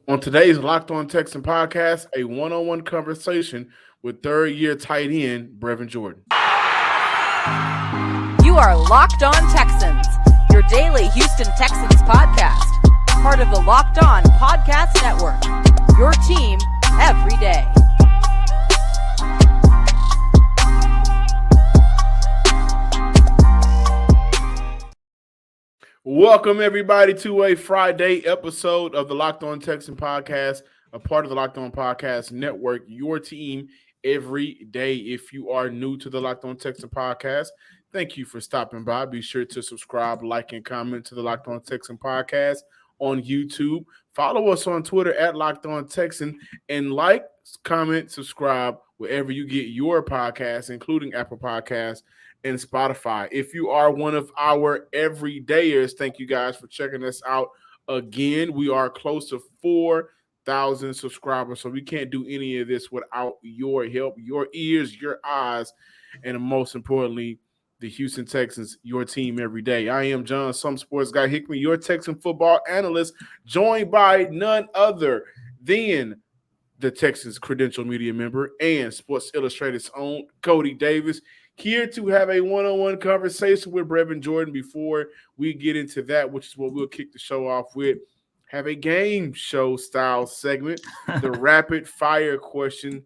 On today's Locked On Texan podcast, a one-on-one conversation with third-year tight end Brevin Jordan. You are Locked On Texans, your daily Houston Texans podcast, part of the Locked On Podcast Network, your team every day. Welcome, everybody, to a Friday episode of the Locked On Texan podcast, a part of the Locked On Podcast Network, your team every day. If you are new to the Locked On Texan podcast, thank you for stopping by. Be sure to subscribe, like, and comment to the Locked On Texan podcast on YouTube. Follow us on Twitter at Locked On Texan, and like, comment, subscribe wherever you get your podcasts, including Apple Podcasts and Spotify. If you are one of our everydayers, thank you guys for checking us out again. We are close to 4,000 subscribers, so we can't do any of this without your help, your ears, your eyes, and most importantly, the Houston Texans, your team every day. I am John, some sports guy Hickman, your Texan football analyst, joined by none other than the Texans credential media member and Sports Illustrated's own Cody Davis, here to have a one-on-one conversation with Brevin Jordan. Before we get into that, which is what we'll kick the show off with, have a game show style segment, the rapid fire question,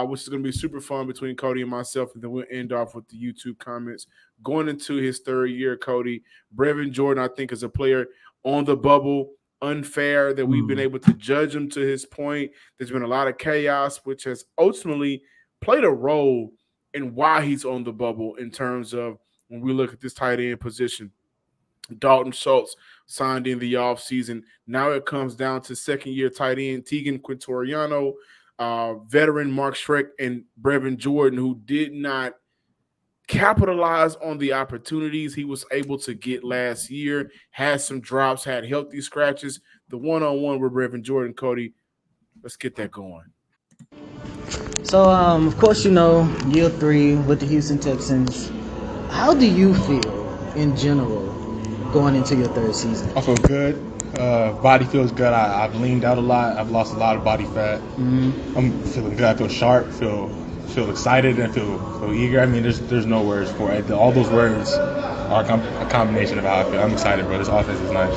which is going to be super fun between Cody and myself, and then we'll end off with the YouTube comments. Going into his third year, Cody, Brevin Jordan, I think, is a player on the bubble, unfair that we've been able to judge him to his point. There's been a lot of chaos, which has ultimately played a role in why he's on the bubble in terms of when we look at this tight end position. Dalton Schultz signed in the offseason. Now it comes down to second-year tight end Tegan Quintoriano, veteran Mark Schreck, and Brevin Jordan, who did not capitalize on the opportunities he was able to get last year, had some drops, had healthy scratches. The one-on-one with Brevin Jordan, Cody, let's get that going. So, of course, you know, year 3 with the Houston Texans. How do you feel in general going into your third season? I feel good. Body feels good. I've leaned out a lot. I've lost a lot of body fat. I'm feeling good. I feel sharp. Feel excited and feel eager. I mean, there's no words for it. All those words are a combination of how I feel. I'm excited, bro. This offense is nice.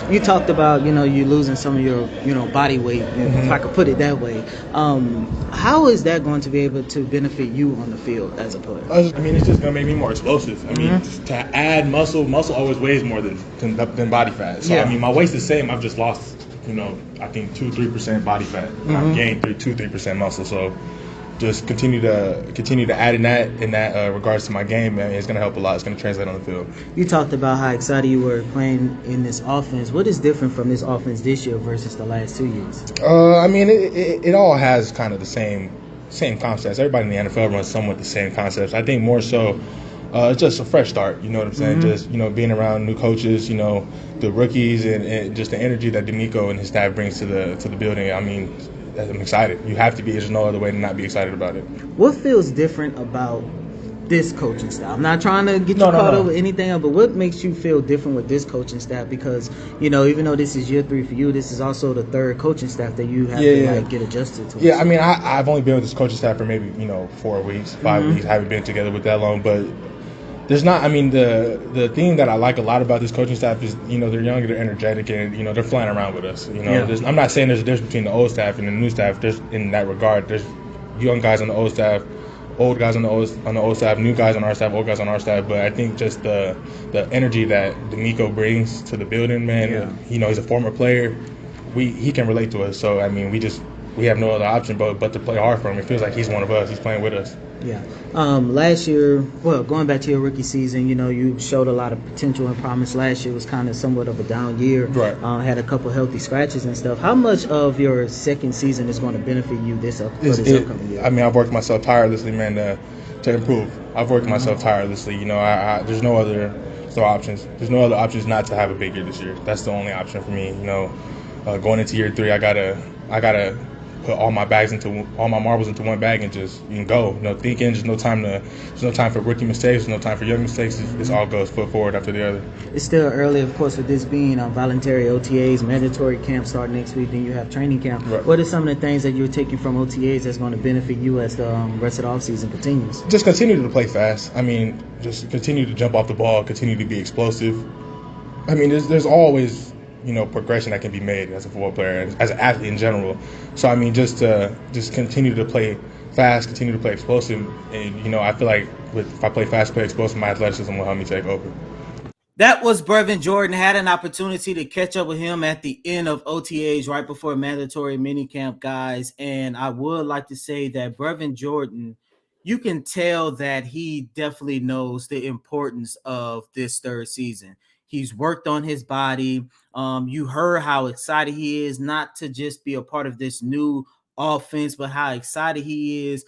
You talked about, you know, you losing some of your, body weight, if I could put it that way. How is that going to be able to benefit you on the field as a player? I mean, it's just going to make me more explosive. I mean, to add muscle always weighs more than body fat. So, I mean, my weight's the same. I've just lost, I think 2-3% body fat. I've gained 2-3% muscle. So just continue to add in that regards to my game, man. It's going to help a lot. It's going to translate on the field. You talked about how excited you were playing in this offense. What is different from this offense this year versus the last 2 years? I mean, it all has kind of the same concepts. Everybody in the NFL runs somewhat the same concepts. I think more so it's just a fresh start. You know what I'm saying? Just, being around new coaches, the rookies, and just the energy that D'Amico and his staff brings to the building. I mean, I'm excited. You have to be. There's no other way to not be excited about it. What feels different about this coaching staff? I'm not trying to get you caught up with anything else, but what makes you feel different with this coaching staff? Because, even though this is year 3 for you, this is also the third coaching staff that you have to get adjusted to. Yeah, I mean, I've only been with this coaching staff for maybe, 4 weeks, 5 weeks. I haven't been together with that long, but there's not, I mean, the thing that I like a lot about this coaching staff is, they're young, they're energetic, and, they're flying around with us. I'm not saying there's a difference between the old staff and the new staff. There's, in that regard, there's young guys on the old staff, old guys on the old staff, new guys on our staff, old guys on our staff. But I think just the energy that D'Amico brings to the building, man, he's a former player. He can relate to us. So, I mean, we have no other option but to play hard for him. It feels like he's one of us. He's playing with us. Yeah. Last year, going back to your rookie season, you showed a lot of potential and promise. Last year was kind of somewhat of a down year. Right. Had a couple healthy scratches and stuff. How much of your second season is going to benefit you this upcoming year? I mean, I've worked myself tirelessly, man, to improve. I've worked myself tirelessly. There's no other options. There's no other options not to have a big year this year. That's the only option for me. Going into year 3, I gotta put all my marbles into one bag and just go. No thinking. There's no time for rookie mistakes. There's no time for young mistakes. It's all goes foot forward after the other. It's still early, of course, with this being voluntary OTAs, mandatory camp start next week. Then you have training camp. Right. What are some of the things that you're taking from OTAs that's going to benefit you as the rest of the offseason continues? Just continue to play fast. I mean, just continue to jump off the ball. Continue to be explosive. I mean, there's always progression that can be made as a football player, as an athlete in general. So I mean, just continue to play fast, continue to play explosive, and I feel like if I play fast, play explosive, my athleticism will help me take over. That was Brevin Jordan. Had an opportunity to catch up with him at the end of OTAs right before mandatory minicamp, guys. And I would like to say that Brevin Jordan, you can tell that he definitely knows the importance of this third season. He's worked on his body. You heard how excited he is not to just be a part of this new offense, but how excited he is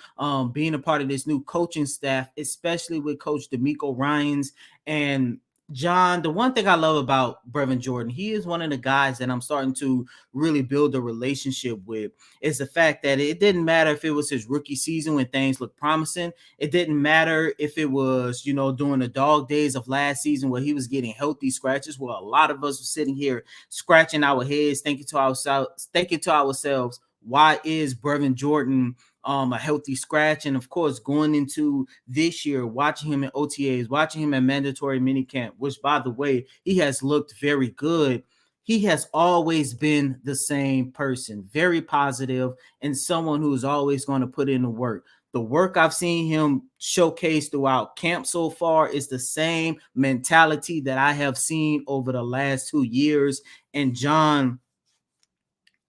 being a part of this new coaching staff, especially with Coach DeMeco Ryans. And John, the one thing I love about Brevin Jordan, he is one of the guys that I'm starting to really build a relationship with, is the fact that it didn't matter if it was his rookie season when things looked promising. It didn't matter if it was, during the dog days of last season where he was getting healthy scratches, where a lot of us were sitting here scratching our heads, thinking to ourselves, why is Brevin Jordan a healthy scratch? And of course, going into this year, watching him in OTAs, watching him at mandatory minicamp, which by the way, he has looked very good. He has always been the same person, very positive, and someone who is always going to put in the work. The work I've seen him showcase throughout camp so far is the same mentality that I have seen over the last 2 years. And John,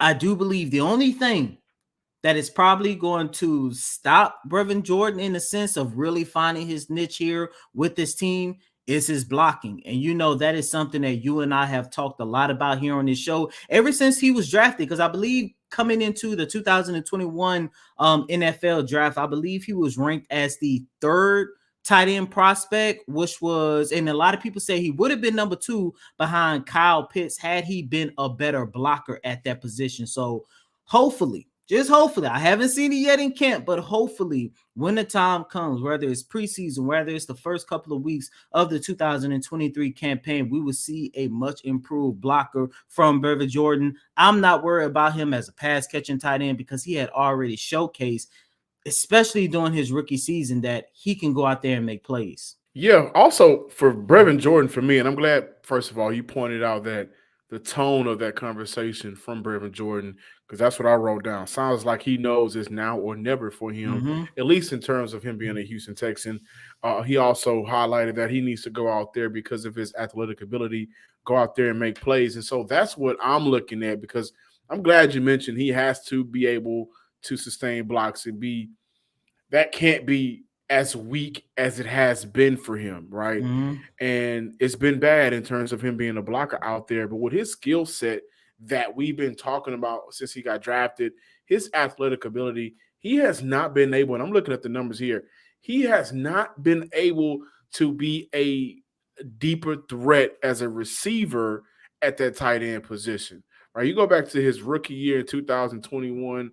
I do believe the only thing that is probably going to stop Brevin Jordan in the sense of really finding his niche here with this team is his blocking. And that is something that you and I have talked a lot about here on this show ever since he was drafted, because I believe coming into the 2021 NFL draft, I believe he was ranked as the third tight end prospect, which was, and a lot of people say he would have been number 2 behind Kyle Pitts had he been a better blocker at that position. So hopefully, just hopefully, I haven't seen it yet in camp, but hopefully when the time comes, whether it's preseason, whether it's the first couple of weeks of the 2023 campaign, we will see a much improved blocker from Brevin Jordan. I'm not worried about him as a pass catching tight end because he had already showcased, especially during his rookie season, that he can go out there and make plays. Yeah, also for Brevin Jordan, for me, and I'm glad, first of all, you pointed out that the tone of that conversation from Brevin Jordan, because that's what I wrote down. Sounds like he knows it's now or never for him, at least in terms of him being a Houston Texan. He also highlighted that he needs to go out there because of his athletic ability, go out there and make plays. And so that's what I'm looking at, because I'm glad you mentioned he has to be able to sustain blocks and be – that can't be as weak as it has been for him, right? And it's been bad in terms of him being a blocker out there. But with his skill set that we've been talking about since he got drafted, his athletic ability, he has not been able, and I'm looking at the numbers here, he has not been able to be a deeper threat as a receiver at that tight end position, right? You go back to his rookie year in 2021,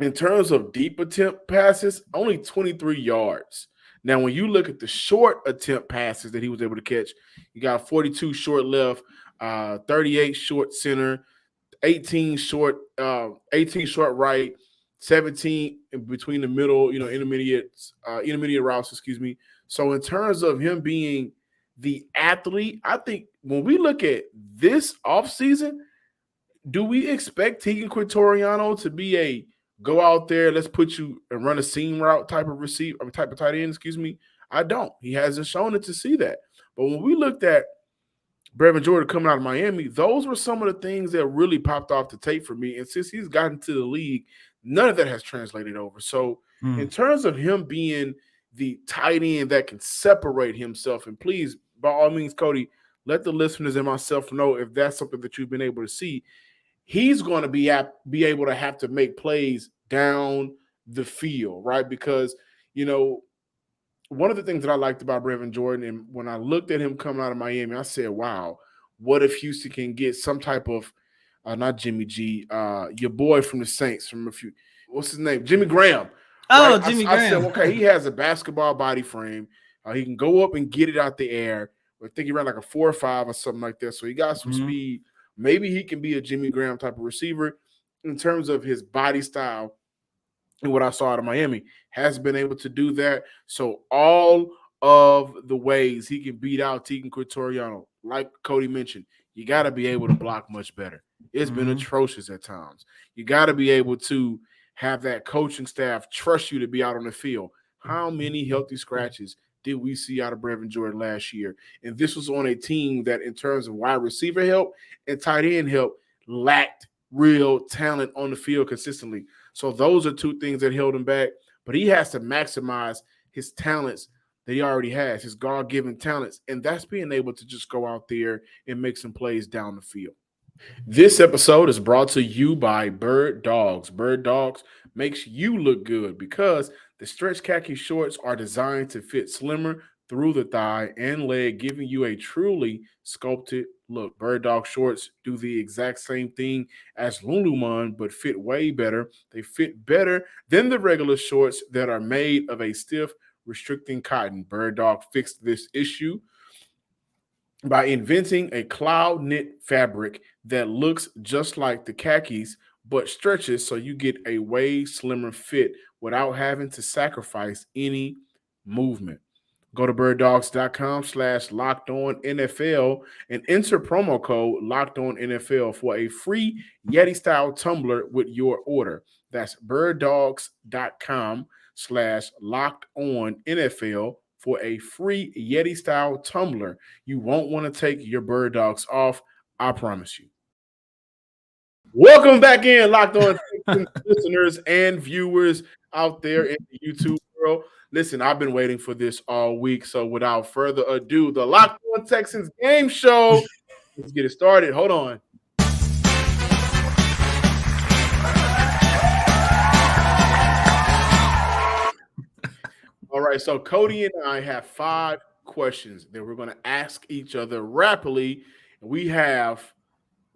in terms of deep attempt passes, only 23 yards. Now, when you look at the short attempt passes that he was able to catch, you got 42 short left, 38 short center, 18 short right, 17 in between the middle, intermediate routes, excuse me. So in terms of him being the athlete, I think when we look at this offseason, do we expect Tegan Quintoriano to be a go out there, let's put you and run a seam route type of type of tight end, excuse me? I don't. He hasn't shown it to see that. But when we looked at Brevin Jordan coming out of Miami, those were some of the things that really popped off the tape for me. And since he's gotten to the league, none of that has translated over. So in terms of him being the tight end that can separate himself, and please, by all means, Cody, let the listeners and myself know if that's something that you've been able to see. He's going to be able to have to make plays down the field, right? Because, one of the things that I liked about Brevin Jordan, and when I looked at him coming out of Miami, I said, wow, what if Houston can get some type of not Jimmy G, your boy from the Saints from a few. What's his name? Jimmy Graham. Oh, Right? Jimmy I said, Graham. okay, he has a basketball body frame. He can go up and get it out the air. I think he ran like a 4.5 or something like that. So he got some speed. Maybe he can be a Jimmy Graham type of receiver in terms of his body style. And what I saw out of Miami has been able to do that. So all of the ways he can beat out Tegan Quatoriano, like Cody mentioned, you got to be able to block much better. It's been atrocious at times. You got to be able to have that coaching staff trust you to be out on the field. How many healthy scratches did we see out of Brevin Jordan last year? And this was on a team that, in terms of wide receiver help and tight end help, lacked real talent on the field consistently. So those are two things that held him back. But he has to maximize his talents that he already has, his God-given talents. And that's being able to just go out there and make some plays down the field. This episode is brought to you by Bird Dogs. Bird Dogs makes you look good because the stretch khaki shorts are designed to fit slimmer through the thigh and leg, giving you a truly sculpted look. Bird Dog shorts do the exact same thing as Lululemon, but fit way better. They fit better than the regular shorts that are made of a stiff, restricting cotton. Bird Dog fixed this issue by inventing a cloud knit fabric that looks just like the khakis but stretches so you get a way slimmer fit without having to sacrifice any movement. Go to birddogs.com/lockedonnfl and enter promo code lockedonnfl for a free Yeti style tumbler with your order. That's birddogs.com/lockedonnfl for a free Yeti style tumbler. You won't want to take your bird dogs off. I promise you. Welcome back in, Locked On listeners and viewers out there in the YouTube world. Listen, I've been waiting for this all week. So without further ado, the Locked On Texans game show. Let's get it started. Hold on. All right, so Cody and I have 5 questions that we're going to ask each other rapidly. We have,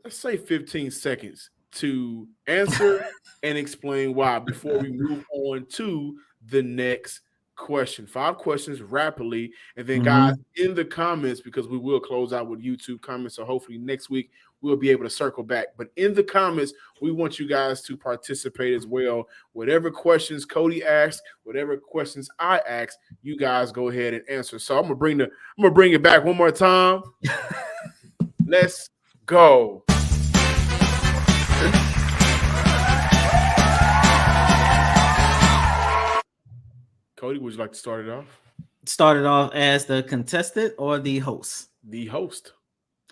let's say, 15 seconds to answer and explain why before we move on to the next question. 5 questions rapidly. And then, guys, in the comments, because we will close out with YouTube comments, so hopefully next week we'll be able to circle back. But in the comments, we want you guys to participate as well. Whatever questions Cody asks, whatever questions I ask, you guys go ahead and answer. So I'm gonna bring it back one more time. Let's go. Cody, would you like to start it off? Start it off as the contestant or the host? The host.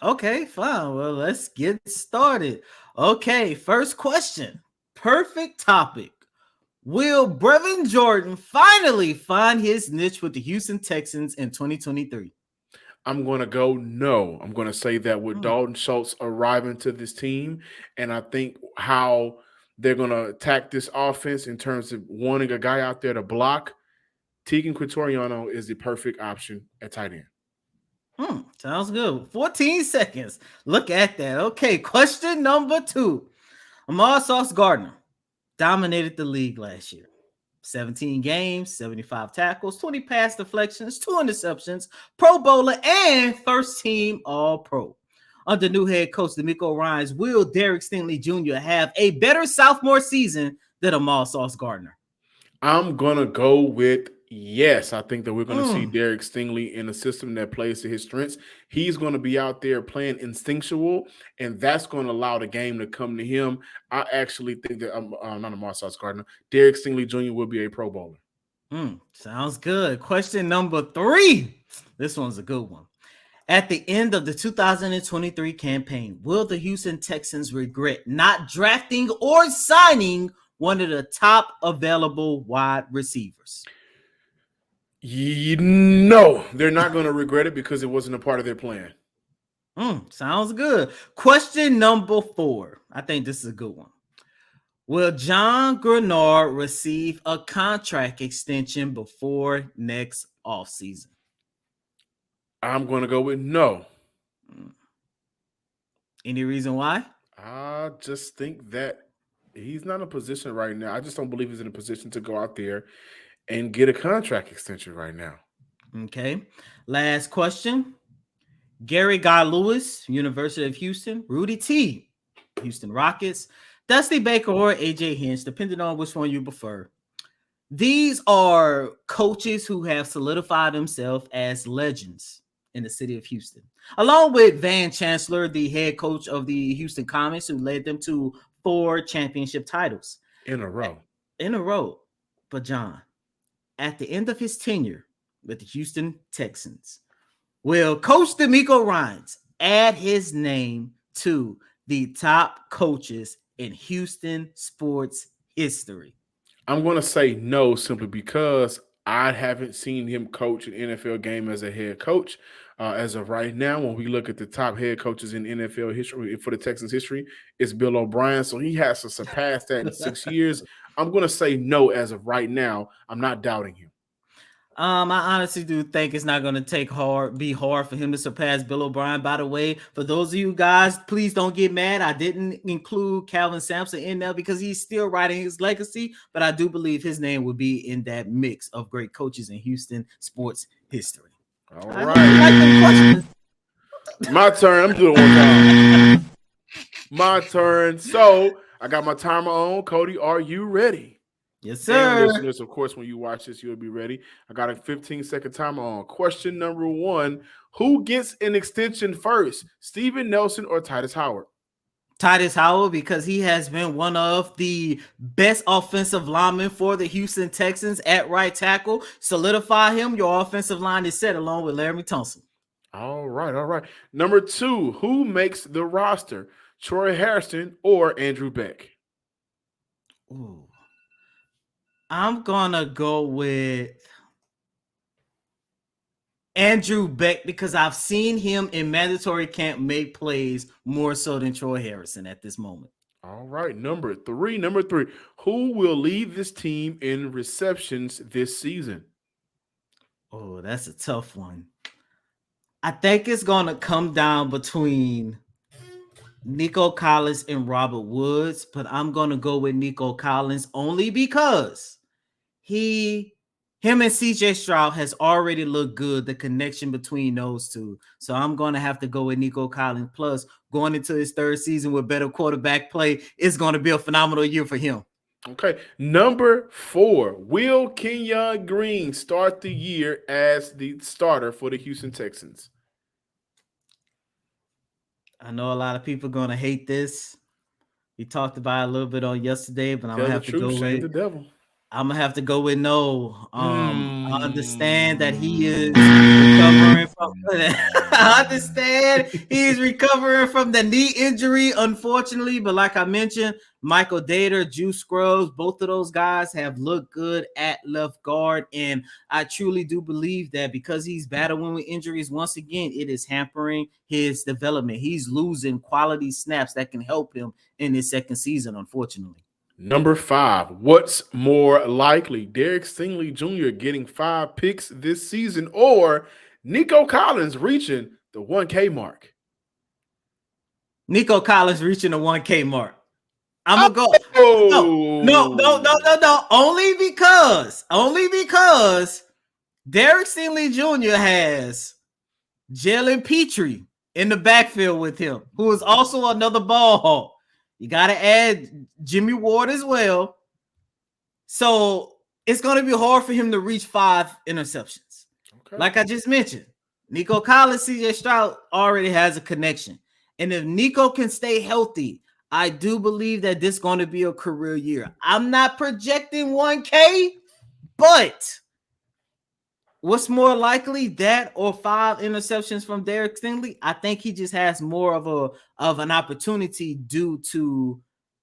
Okay, fine. Well, let's get started. Okay, first question. Perfect topic. Will Brevin Jordan finally find his niche with the Houston Texans in 2023? I'm going to go no. I'm going to say that with Dalton Schultz arriving to this team, and I think how they're going to attack this offense in terms of wanting a guy out there to block, Tegan Quatoriano is the perfect option at tight end. Sounds good. 14 seconds. Look at that. Okay, question number 2. Ahmad Sauce Gardner dominated the league last year. 17 games, 75 tackles, 20 pass deflections, 2 interceptions, Pro Bowler, and first team All-Pro. Under new head coach DeMeco Ryans, will Derek Stingley Jr. have a better sophomore season than Ahmad Sauce Gardner? I'm going to go with yes. I think that we're going to see Derek Stingley in a system that plays to his strengths. He's going to be out there playing instinctual, and that's going to allow the game to come to him. I actually think that not Ahmad Sauce Gardner, Derek Stingley Jr. will be a Pro Bowler. Sounds good. Question number 3. This one's a good one. At the end of the 2023 campaign, will the Houston Texans regret not drafting or signing one of the top available wide receivers? No, they're not going to regret it because it wasn't a part of their plan. Sounds good. Question number 4. I think this is a good one. Will John Grenard receive a contract extension before next offseason? I'm going to go with no. Any reason why? I just think that he's not in a position right now. I just don't believe he's in a position to go out there and get a contract extension right now. Okay. Last question. Gary Guy Lewis, University of Houston. Rudy T, Houston Rockets. Dusty Baker or AJ Hinch, depending on which one you prefer. These are coaches who have solidified themselves as legends in the city of Houston, along with Van Chancellor, the head coach of the Houston Comets, who led them to 4 championship titles In a row. But John, at the end of his tenure with the Houston Texans, will Coach DeMeco Ryans add his name to the top coaches in Houston sports history? I'm going to say no, simply because I haven't seen him coach an NFL game as a head coach. As of right now, when we look at the top head coaches in NFL history for the Texans history, it's Bill O'Brien. So he has to surpass that in 6 years. I'm going to say no as of right now. I'm not doubting him. I honestly do think it's not going to be hard for him to surpass Bill O'Brien. By the way, for those of you guys, please don't get mad. I didn't include Calvin Sampson in there because he's still writing his legacy, but I do believe his name would be in that mix of great coaches in Houston sports history. All right. My turn. I'm doing one time. My turn. So I got my timer on. Cody, are you ready? Yes, sir. And listeners, of course, when you watch this, you'll be ready. I got a 15-second timer on. Question number 1. Who gets an extension first, Steven Nelson or Titus Howard? Titus Howard, because he has been one of the best offensive linemen for the Houston Texans at right tackle. Solidify him. Your offensive line is set along with Laramie Tunsil. All right. Number 2, who makes the roster, Troy Harrison or Andrew Beck? Ooh. I'm going to go with Andrew Beck because I've seen him in mandatory camp make plays more so than Troy Harrison at this moment. All right, number three. Who will lead this team in receptions this season? Oh, that's a tough one. I think it's going to come down between Nico Collins and Robert Woods, but I'm going to go with Nico Collins only because him and CJ Stroud has already looked good, the connection between those two. So I'm going to have to go with Nico Collins. Plus, going into his 3rd season with better quarterback play, it's going to be a phenomenal year for him. Okay. Number 4, will Kenyon Green start the year as the starter for the Houston Texans? I know a lot of people are going to hate this. We talked about it a little bit on yesterday, but I'm going to have to go with the devil. I'm gonna have to go with no. I understand that he is recovering from. I understand he's recovering from the knee injury, unfortunately. But like I mentioned, Michael Dater, Juice Scruggs, both of those guys have looked good at left guard, and I truly do believe that because he's battling with injuries once again, it is hampering his development. He's losing quality snaps that can help him in his 2nd season, unfortunately. Number 5, what's more likely, Derek Stingley Jr. getting 5 picks this season or Nico Collins reaching the 1K mark? Nico Collins reaching the 1K mark. I'm going to go. No. Only because Derek Stingley Jr. has Jalen Petrie in the backfield with him, who is also another ball hawk. You got to add Jimmy Ward as well. So it's going to be hard for him to reach 5 interceptions. Okay. Like I just mentioned, Nico Collins, CJ Stroud already has a connection. And if Nico can stay healthy, I do believe that this is going to be a career year. I'm not projecting 1K, but what's more likely, that or 5 interceptions from Derek Stingley? I think he just has more of an opportunity due to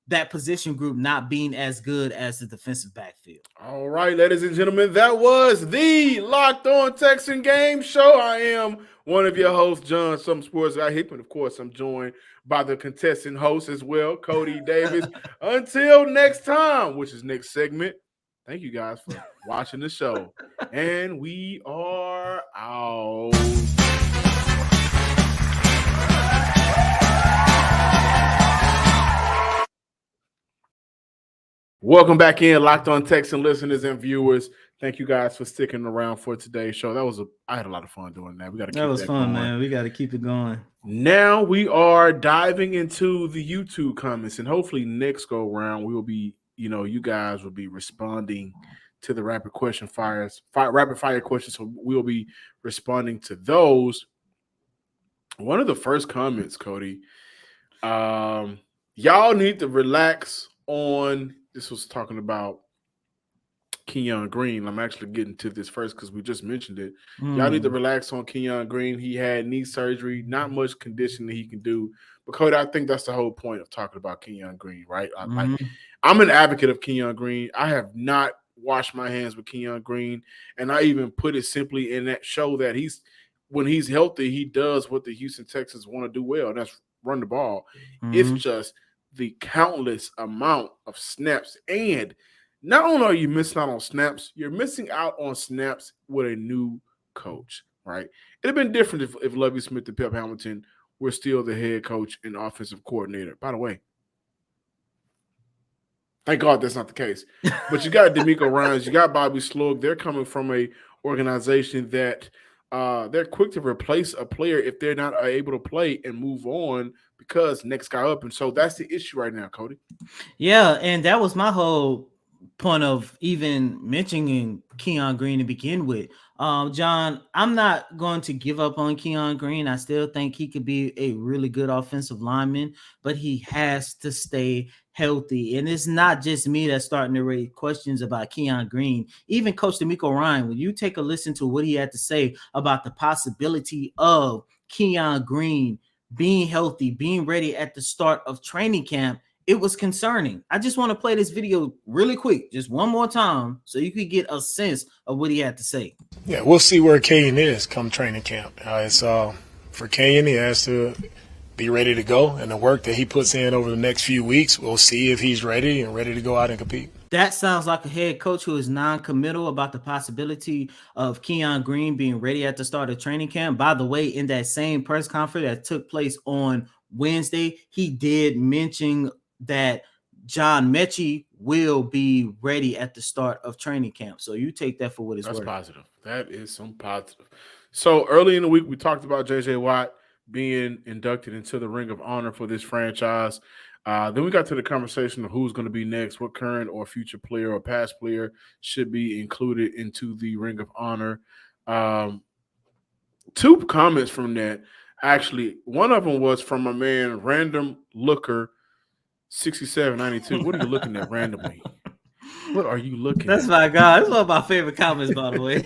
that position group not being as good as the defensive backfield. All right, ladies and gentlemen, that was the Locked On Texan Game Show. I am one of your hosts, John Some Sports Guy Hickman. Of course, I'm joined by the contestant host as well, Cody Davis. Until next time, which is next segment, thank you guys for watching the show. And we are out. Welcome back in, Locked On Texan listeners and viewers. Thank you guys for sticking around for today's show. I had a lot of fun doing that. We got to keep that was that fun, going. man. We got to keep it going. Now we are diving into the YouTube comments, and hopefully next go round we will be, you guys will be responding to the rapid fire questions. So we will be responding to those. One of the first comments, Cody, y'all need to relax on. This was talking about Kenyon Green. I'm actually getting to this first because we just mentioned it. Y'all need to relax on Kenyon Green. He had knee surgery, not much conditioning he can do. But Cody, I think that's the whole point of talking about Kenyon Green, right? I'm an advocate of Kenyon Green. I have not washed my hands with Kenyon Green, and I even put it simply in that show that when he's healthy, he does what the Houston Texans want to do well, and that's run the ball. It's just the countless amount of snaps, and not only are you missing out on snaps, you're missing out on snaps with a new coach, right? It'd have been different if Lovie Smith and Pep Hamilton were still the head coach and offensive coordinator. By the way, thank God that's not the case. But you got D'Amico Ryans, you got Bobby Slug. They're coming from a organization that they're quick to replace a player if they're not able to play and move on because next guy up. And so that's the issue right now, Cody. Yeah, and that was my whole point of even mentioning Kenyon Green to begin with. John, I'm not going to give up on Kenyon Green. I still think he could be a really good offensive lineman, but he has to stay healthy. And it's not just me that's starting to raise questions about Kenyon Green. Even Coach D'Amico Ryan, when you take a listen to what he had to say about the possibility of Kenyon Green being healthy, being ready at the start of training camp, it was concerning. I just want to play this video really quick, just one more time, so you could get a sense of what he had to say. Yeah, we'll see where Kenyon is come training camp. For Kenyon, he has to be ready to go, and the work that he puts in over the next few weeks, we'll see if he's ready to go out and compete. That sounds like a head coach who is non-committal about the possibility of Kenyon Green being ready at the start of training camp. By the way, in that same press conference that took place on Wednesday, he did mention that John Mechie will be ready at the start of training camp. So you take that for what it's worth. That's positive. That is some positive. So early in the week, we talked about J.J. Watt being inducted into the Ring of Honor for this franchise. Then we got to the conversation of who's going to be next, what current or future player or past player should be included into the Ring of Honor. Two comments from that. Actually, one of them was from a man, Random Looker, 6792. What are you looking at randomly? What are you looking That's at? my God. That's one of my favorite comments, by the way.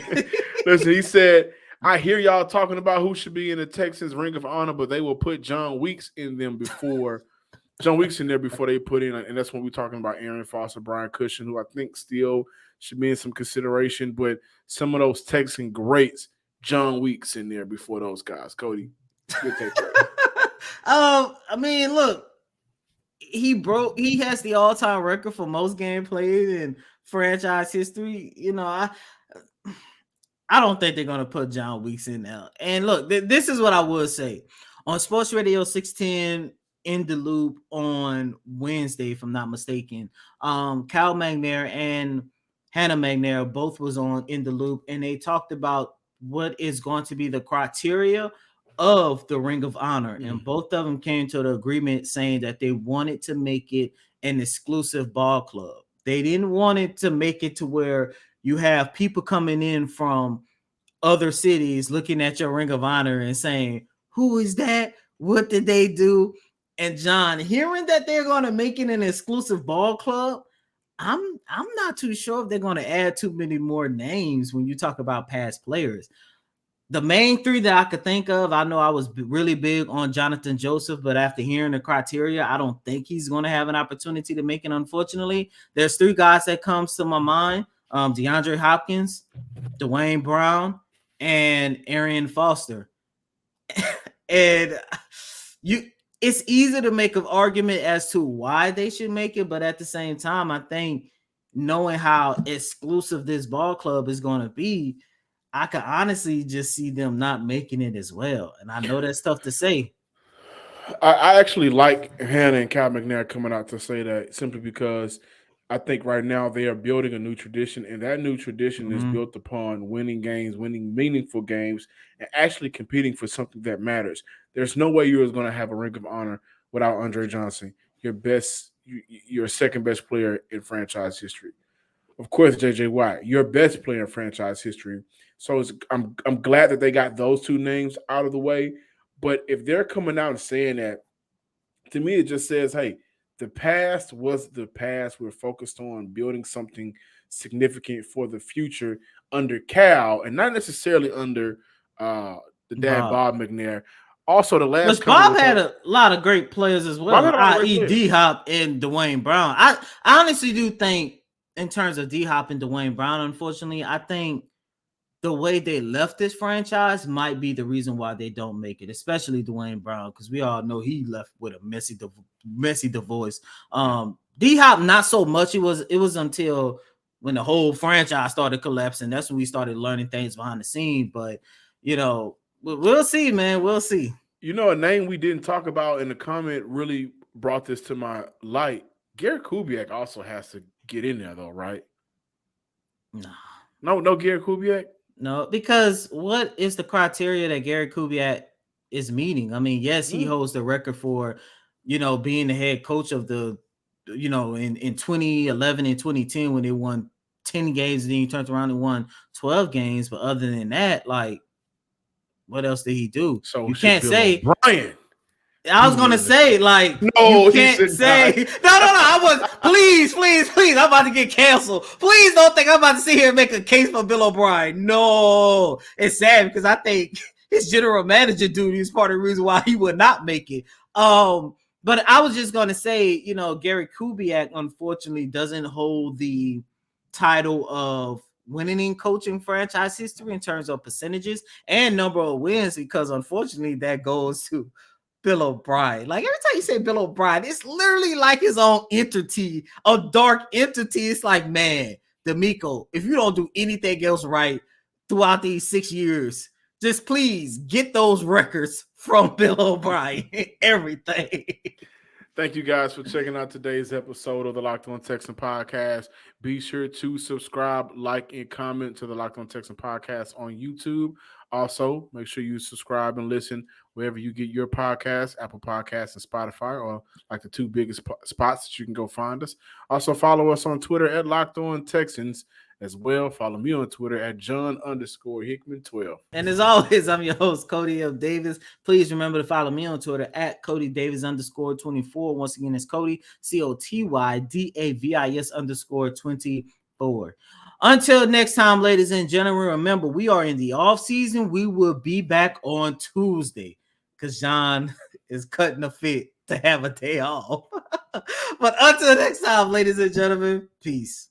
Listen, he said, I hear y'all talking about who should be in the Texans Ring of Honor, but they will put John Weeks in there before they put in, and that's when we're talking about Aaron Foster, Brian Cushion, who I think still should be in some consideration, but some of those Texan greats, John Weeks in there before those guys. Cody, your take that. I mean, look, he has the all-time record for most games played in franchise history. I don't think they're going to put John Weeks in there. And look, this is what I would say. On Sports Radio 610 in the Loop on Wednesday, if I'm not mistaken, Cal McNair and Hannah McNair both was on In the Loop, and they talked about what is going to be the criteria of the Ring of Honor. And both of them came to the agreement saying that they wanted to make it an exclusive ball club. They didn't want it to make it to where you have people coming in from other cities looking at your Ring of Honor and saying, who is that? What did they do? And John, hearing that they're going to make it an exclusive ball club, I'm not too sure if they're going to add too many more names when you talk about past players. The main three that I could think of, I know I was really big on Jonathan Joseph, but after hearing the criteria, I don't think he's going to have an opportunity to make it, unfortunately. There's three guys that comes to my mind, DeAndre Hopkins, Dwayne Brown, and Arian Foster. And it's easy to make an argument as to why they should make it, but at the same time, I think knowing how exclusive this ball club is going to be, I could honestly just see them not making it as well. And I know that's tough to say. I actually like Hannah and Cal McNair coming out to say that simply because I think right now they are building a new tradition, and that new tradition is built upon winning games, winning meaningful games, and actually competing for something that matters. There's no way you're going to have a ring of honor without Andre Johnson, your second best player in franchise history. Of course, JJ Watt, your best player in franchise history. So I'm glad that they got those two names out of the way. But if they're coming out and saying that, to me, it just says, hey, the past was the past. We're focused on building something significant for the future under Cal and not necessarily under the dad Bob McNair. Also, the last Which Bob had a lot of great players as well, i.e. D-Hop and Dwayne Brown. I honestly do think, in terms of D-Hop and Dwayne Brown, unfortunately, I think the way they left this franchise might be the reason why they don't make it, especially Dwayne Brown, because we all know he left with a messy divorce. D-Hop, not so much. It was until when the whole franchise started collapsing. That's when we started learning things behind the scene. But, we'll see, man. We'll see. A name we didn't talk about in the comment really brought this to my light. Gary Kubiak also has to get in there, though, right? No, Gary Kubiak? No, because what is the criteria that Gary Kubiak is meeting? I mean, yes, he holds the record for, being the head coach of the, in 2011 and 2010 when they won 10 games and then he turned around and won 12 games. But other than that, like, what else did he do? So you can't say Brian. I was gonna say, like, no, you can't say no. I was please. I'm about to get canceled. Please don't think I'm about to sit here and make a case for Bill O'Brien. No, it's sad because I think his general manager duty is part of the reason why he would not make it. But I was just gonna say, Gary Kubiak unfortunately doesn't hold the title of winning in coaching franchise history in terms of percentages and number of wins, because unfortunately that goes to Bill O'Brien. Like, every time you say Bill O'Brien, it's literally like his own entity, a dark entity. It's like, man, D'Amico, if you don't do anything else right throughout these 6 years, just please get those records from Bill O'Brien. Everything. Thank you guys for checking out today's episode of the Locked On Texan podcast. Be sure to subscribe, like, and comment to the Locked On Texan podcast on YouTube. Also, make sure you subscribe and listen wherever you get your podcasts, Apple Podcasts and Spotify, or like the two biggest spots that you can go find us. Also, follow us on Twitter at Locked On Texans as well. Follow me on Twitter at John_Hickman12. And as always, I'm your host, Cody L. Davis. Please remember to follow me on Twitter at CodyDavis_24. Once again, it's Cody, COTYDAVIS_24. Until next time, ladies and gentlemen, remember, we are in the off season. We will be back on Tuesday because John is cutting a fit to have a day off. But until next time, ladies and gentlemen, peace.